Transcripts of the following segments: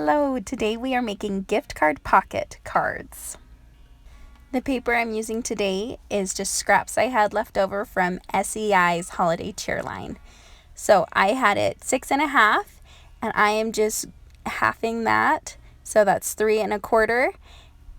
Hello, today we are making gift card pocket cards. The paper I'm using today is just scraps I had left over from S.E.I's holiday cheer line. So I had it 6.5 and I am just halving that. So that's 3 1/4.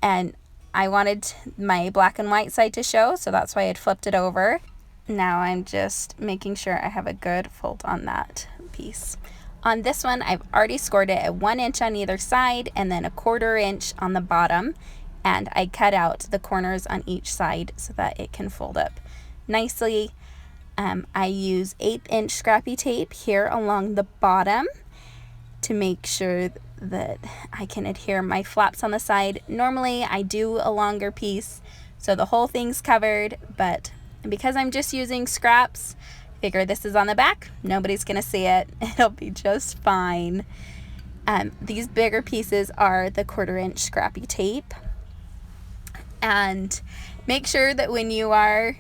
And I wanted my black and white side to show, so that's why I had flipped it over. Now I'm just making sure I have a good fold on that piece. On this one, I've already scored it at 1 inch on either side and then 1/4 inch on the bottom. And I cut out the corners on each side so that it can fold up nicely. I use 1/8 inch Scrappy Tape here along the bottom to make sure that I can adhere my flaps on the side. Normally I do a longer piece so the whole thing's covered, but because I'm just using scraps, I figure this is on the back, nobody's gonna see it, it'll be just fine. These bigger pieces are the 1/4 inch Scrappy Tape, and make sure that when you are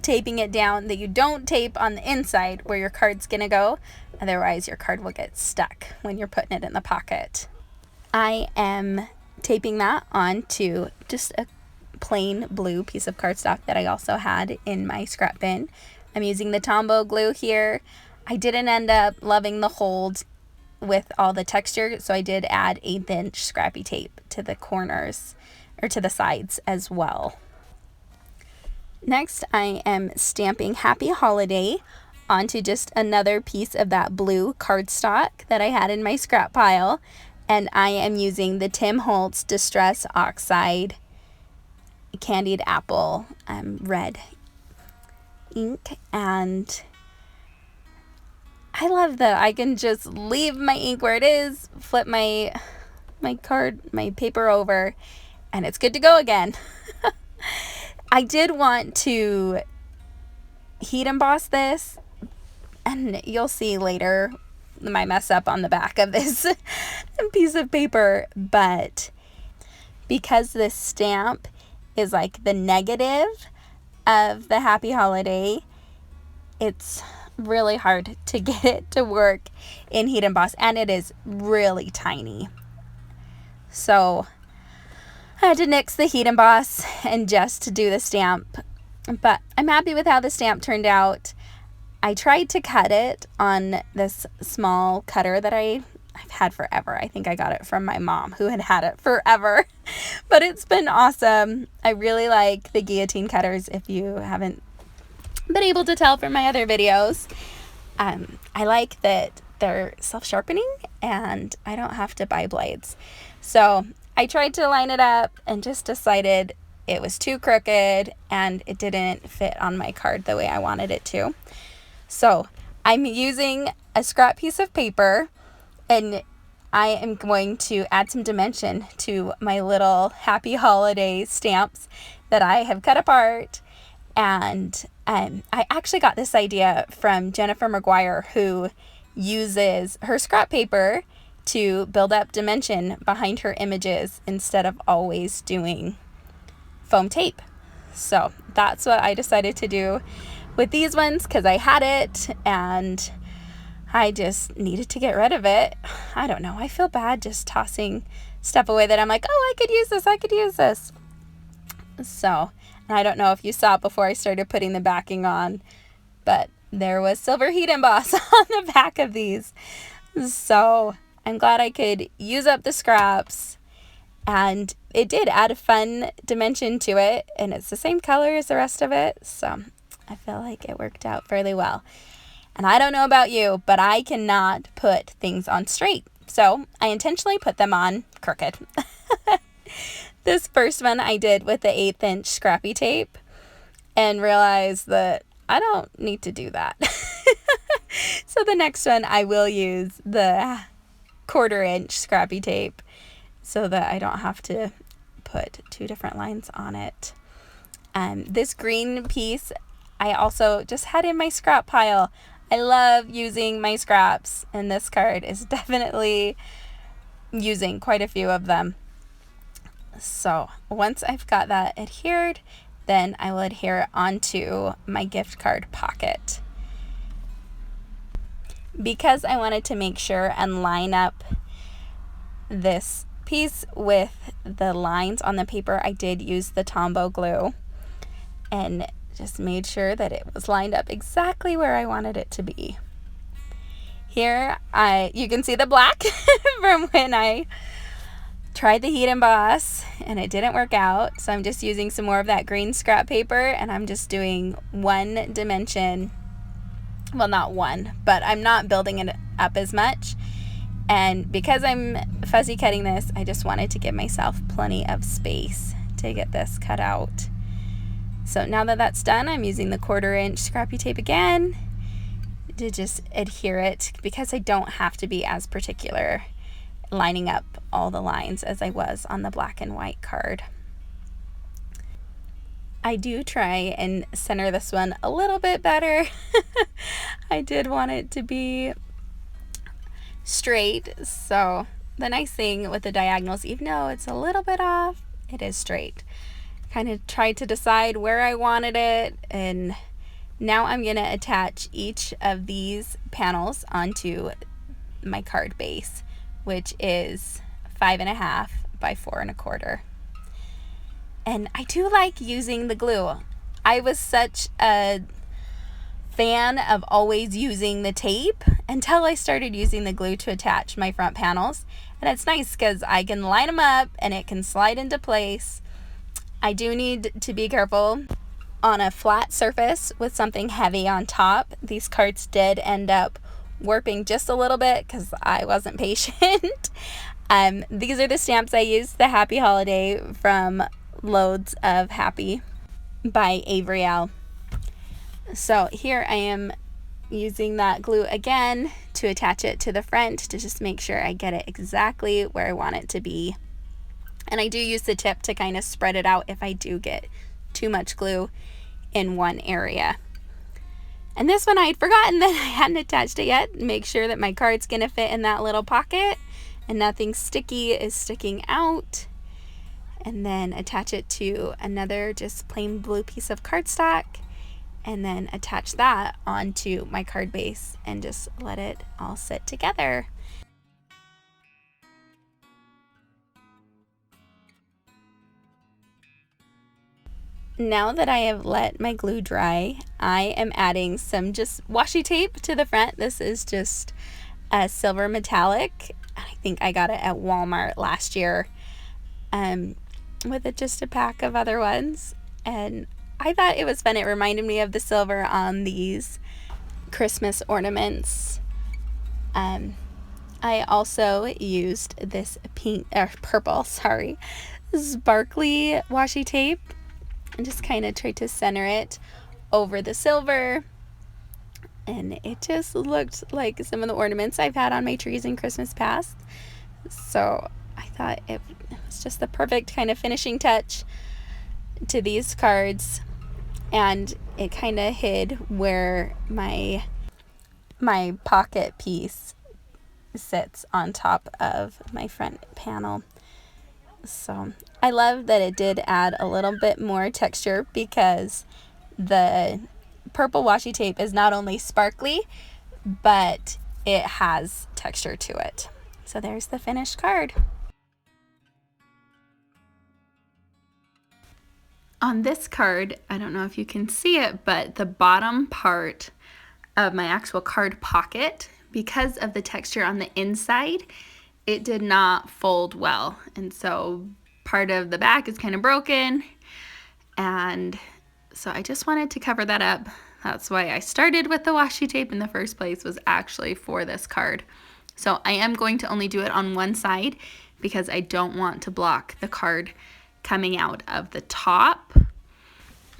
taping it down that you don't tape on the inside where your card's gonna go, otherwise your card will get stuck when you're putting it in the pocket. I am taping that onto just a plain blue piece of cardstock that I also had in my scrap bin. I'm using the Tombow glue here. I didn't end up loving the hold with all the texture, so I did add 1/8 inch Scrappy Tape to the corners or to the sides as well. Next, I am stamping Happy Holiday onto just another piece of that blue cardstock that I had in my scrap pile, and I am using the Holtz Distress Oxide Candied Apple red ink, and I love that I can just leave my ink where it is, flip my paper over, and it's good to go again. I did want to heat emboss this, and you'll see later my mess up on the back of this piece of paper, but because this stamp is like the negative of the Happy Holiday, it's really hard to get it to work in heat emboss, and it is really tiny. So I had to nix the heat emboss and just do the stamp, but I'm happy with how the stamp turned out. I tried to cut it on this small cutter that I've had forever. I think I got it from my mom, who had it forever, but it's been awesome. I really like the guillotine cutters, if you haven't been able to tell from my other videos. I like that they're self-sharpening and I don't have to buy blades. So I tried to line it up and just decided it was too crooked and it didn't fit on my card the way I wanted it to. So I'm using a scrap piece of paper, and I am going to add some dimension to my little Happy Holiday stamps that I have cut apart. And I actually got this idea from Jennifer McGuire, who uses her scrap paper to build up dimension behind her images instead of always doing foam tape. So that's what I decided to do with these ones, because I had it and I just needed to get rid of it. I don't know, I feel bad just tossing stuff away that I'm like, oh, I could use this. So, and I don't know if you saw it before I started putting the backing on, but there was silver heat emboss on the back of these. So I'm glad I could use up the scraps, and it did add a fun dimension to it, and it's the same color as the rest of it, so I feel like it worked out fairly well. And I don't know about you, but I cannot put things on straight, so I intentionally put them on crooked. This first one I did with the 1/8 inch Scrappy Tape and realized that I don't need to do that. So the next one I will use the 1/4 inch Scrappy Tape so that I don't have to put 2 different lines on it. This green piece I also just had in my scrap pile. I love using my scraps, and this card is definitely using quite a few of them. So once I've got that adhered, then I will adhere it onto my gift card pocket. Because I wanted to make sure and line up this piece with the lines on the paper, I did use the Tombow glue and just made sure that it was lined up exactly where I wanted it to be. Here, you can see the black from when I tried the heat emboss and it didn't work out. So I'm just using some more of that green scrap paper, and I'm just doing one dimension. Well, not one, but I'm not building it up as much. And because I'm fussy cutting this, I just wanted to give myself plenty of space to get this cut out. So now that that's done, I'm using the 1/4 inch Scrappy Tape again to just adhere it, because I don't have to be as particular lining up all the lines as I was on the black and white card. I do try and center this one a little bit better. I did want it to be straight, so the nice thing with the diagonals, even though it's a little bit off, it is straight. Kind of tried to decide where I wanted it, and now I'm going to attach each of these panels onto my card base, which is 5.5 by 4.25. And I do like using the glue. I was such a fan of always using the tape until I started using the glue to attach my front panels. And it's nice because I can line them up and it can slide into place. I do need to be careful on a flat surface with something heavy on top. These cards did end up warping just a little bit because I wasn't patient. These are the stamps I used, the Happy Holiday from Loads of Happy by Avery, Elle. So here I am using that glue again to attach it to the front to just make sure I get it exactly where I want it to be. And I do use the tip to kind of spread it out if I do get too much glue in one area. And this one I had forgotten that I hadn't attached it yet. Make sure that my card's gonna fit in that little pocket and nothing sticky is sticking out. And then attach it to another just plain blue piece of cardstock, and then attach that onto my card base and just let it all sit together. Now that I have let my glue dry, I am adding some just washi tape to the front. This is just a silver metallic. I think I got it at Walmart last year with just a pack of other ones. And I thought it was fun. It reminded me of the silver on these Christmas ornaments. I also used this purple, sparkly washi tape, and just kind of tried to center it over the silver, and it just looked like some of the ornaments I've had on my trees in Christmas past. So I thought it was just the perfect kind of finishing touch to these cards, and it kind of hid where my pocket piece sits on top of my front panel. So I love that it did add a little bit more texture, because the purple washi tape is not only sparkly, but it has texture to it. So there's the finished card. On this card, I don't know if you can see it, but the bottom part of my actual card pocket, because of the texture on the inside, it did not fold well, and so part of the back is kind of broken, and so I just wanted to cover that up. That's why I started with the washi tape in the first place, was actually for this card. So I am going to only do it on one side because I don't want to block the card coming out of the top,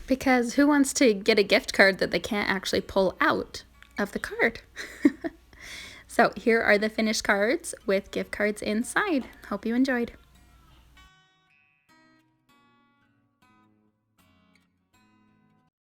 because who wants to get a gift card that they can't actually pull out of the card? So here are the finished cards with gift cards inside. Hope you enjoyed.